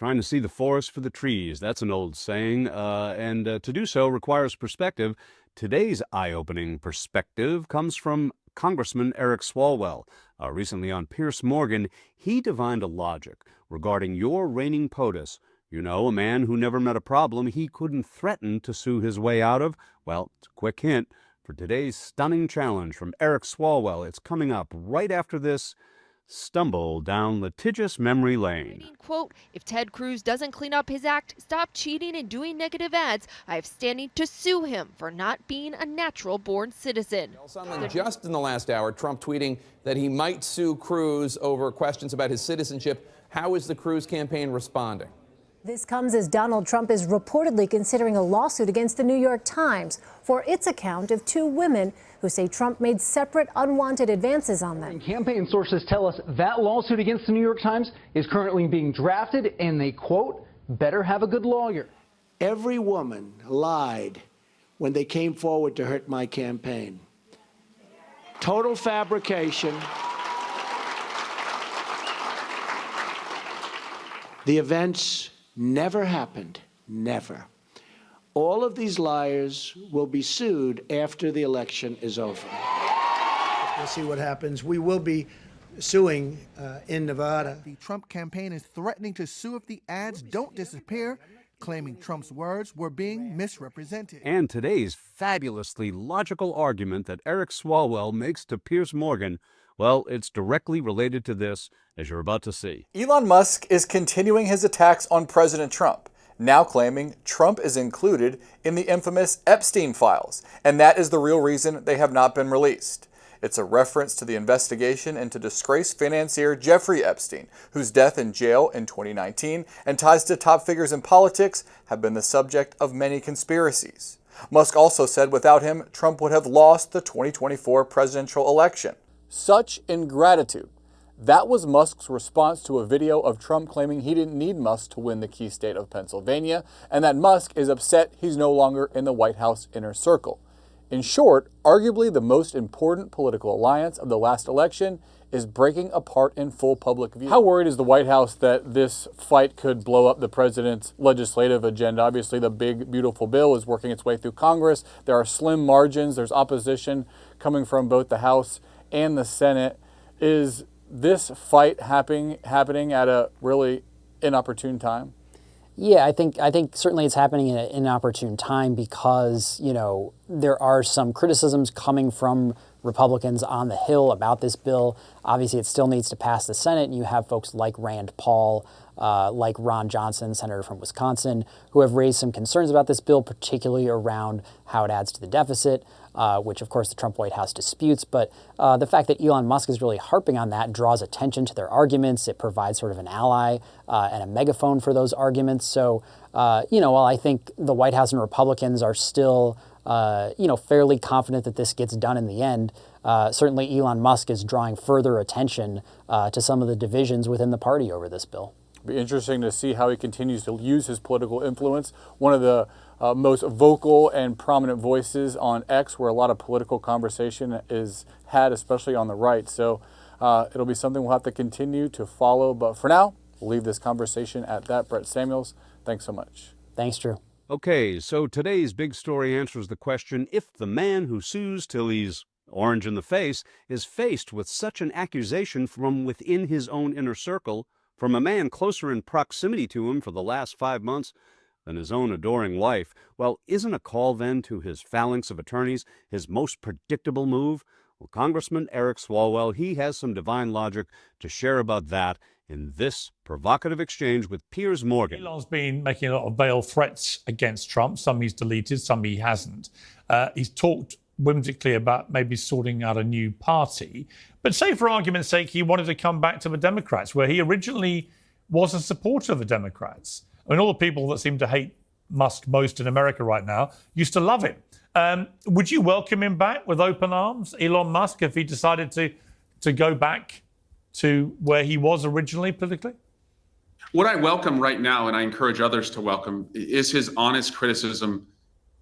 trying to see the forest for the trees. That's an old saying, and to do so requires perspective. Today's eye-opening perspective comes from Congressman Eric Swalwell. Recently on Piers Morgan, he divined a logic regarding your reigning POTUS. You know, a man who never met a problem he couldn't threaten to sue his way out of. Well, it's a quick hint for today's stunning challenge from Eric Swalwell. It's coming up right after this stumble down litigious memory lane. Quote, if Ted Cruz doesn't clean up his act, stop cheating and doing negative ads, I have standing to sue him for not being a natural-born citizen. Just in the last hour, Trump tweeting that he might sue Cruz over questions about his citizenship. How is the Cruz campaign responding? This comes as Donald Trump is reportedly considering a lawsuit against the New York Times for its account of two women who say Trump made separate unwanted advances on them. Campaign sources tell us that lawsuit against the New York Times is currently being drafted, and they, quote, better have a good lawyer. Every woman lied when they came forward to hurt my campaign. Total fabrication. The events never happened. Never. All of these liars will be sued after the election is over. We'll see what happens. We will be suing in Nevada. The Trump campaign is threatening to sue if the ads don't disappear, claiming Trump's words were being misrepresented. And today's fabulously logical argument that Eric Swalwell makes to Piers Morgan, well, it's directly related to this, as you're about to see. Elon Musk is continuing his attacks on President Trump, now claiming Trump is included in the infamous Epstein files, and that is the real reason they have not been released. It's a reference to the investigation into disgraced financier Jeffrey Epstein, whose death in jail in 2019 and ties to top figures in politics have been the subject of many conspiracies. Musk also said without him, Trump would have lost the 2024 presidential election. Such ingratitude. That was Musk's response to a video of Trump claiming he didn't need Musk to win the key state of Pennsylvania, and that Musk is upset he's no longer in the White House inner circle. In short, arguably the most important political alliance of the last election is breaking apart in full public view. How worried is the White House that this fight could blow up the president's legislative agenda? Obviously, the big, beautiful bill is working its way through Congress. There are slim margins. There's opposition coming from both the House and the Senate. Is this fight happening at a really inopportune time? Yeah, I think certainly it's happening in an inopportune time because, you know, there are some criticisms coming from Republicans on the Hill about this bill. Obviously, it still needs to pass the Senate, and you have folks like Rand Paul, like Ron Johnson, senator from Wisconsin, who have raised some concerns about this bill, particularly around how it adds to the deficit, which, of course, the Trump White House disputes. But the fact that Elon Musk is really harping on that draws attention to their arguments. It provides sort of an ally and a megaphone for those arguments. So, while I think the White House and Republicans are still fairly confident that this gets done in the end, certainly Elon Musk is drawing further attention to some of the divisions within the party over this bill. It'll be interesting to see how he continues to use his political influence. One of the most vocal and prominent voices on X, where a lot of political conversation is had, especially on the right. So it'll be something we'll have to continue to follow. But for now, we'll leave this conversation at that. Brett Samuels, thanks so much. Thanks, Drew. Okay, so today's big story answers the question, if the man who sues till he's orange in the face is faced with such an accusation from within his own inner circle, from a man closer in proximity to him for the last 5 months than his own adoring wife, well, isn't a call then to his phalanx of attorneys his most predictable move? Well, Congressman Eric Swalwell, he has some divine logic to share about that in this provocative exchange with Piers Morgan. Elon's been making a lot of veiled threats against Trump. Some he's deleted, some he hasn't. He's talked whimsically about maybe sorting out a new party. But say, for argument's sake, he wanted to come back to the Democrats, where he originally was a supporter of the Democrats. I mean, all the people that seem to hate Musk most in America right now used to love him. Would you welcome him back with open arms, Elon Musk, if he decided to go back to where he was originally politically? What I welcome right now, and I encourage others to welcome, is his honest criticism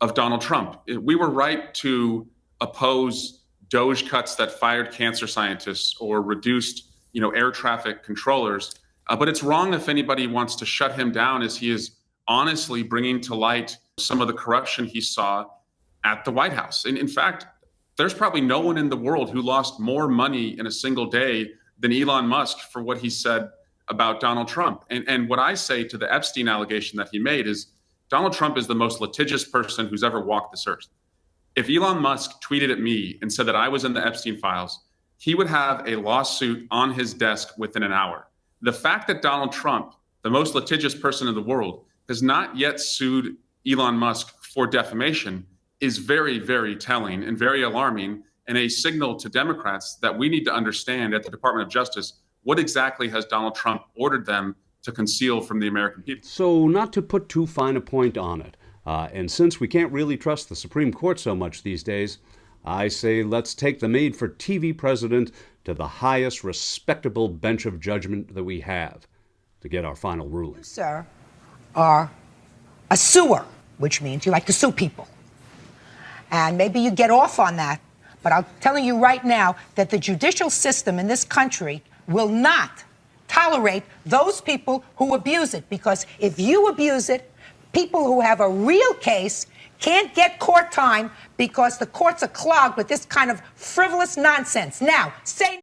of Donald Trump. We were right to oppose DOGE cuts that fired cancer scientists or reduced, air traffic controllers. But it's wrong if anybody wants to shut him down, as he is honestly bringing to light some of the corruption he saw at the White House. And in fact, there's probably no one in the world who lost more money in a single day than Elon Musk for what he said about Donald Trump. And what I say to the Epstein allegation that he made is Donald Trump is the most litigious person who's ever walked this earth. If Elon Musk tweeted at me and said that I was in the Epstein files, he would have a lawsuit on his desk within an hour. The fact that Donald Trump, the most litigious person in the world, has not yet sued Elon Musk for defamation is very, very telling and very alarming, and a signal to Democrats that we need to understand at the Department of Justice what exactly has Donald Trump ordered them to conceal from the American people. So, not to put too fine a point on it, and since we can't really trust the Supreme Court so much these days, I say let's take the made-for-TV president to the highest respectable bench of judgment that we have to get our final ruling. You, sir, are a suer, which means you like to sue people. And maybe you get off on that, but I'm telling you right now that the judicial system in this country will not tolerate those people who abuse it, because if you abuse it, people who have a real case can't get court time because the courts are clogged with this kind of frivolous nonsense. Now, say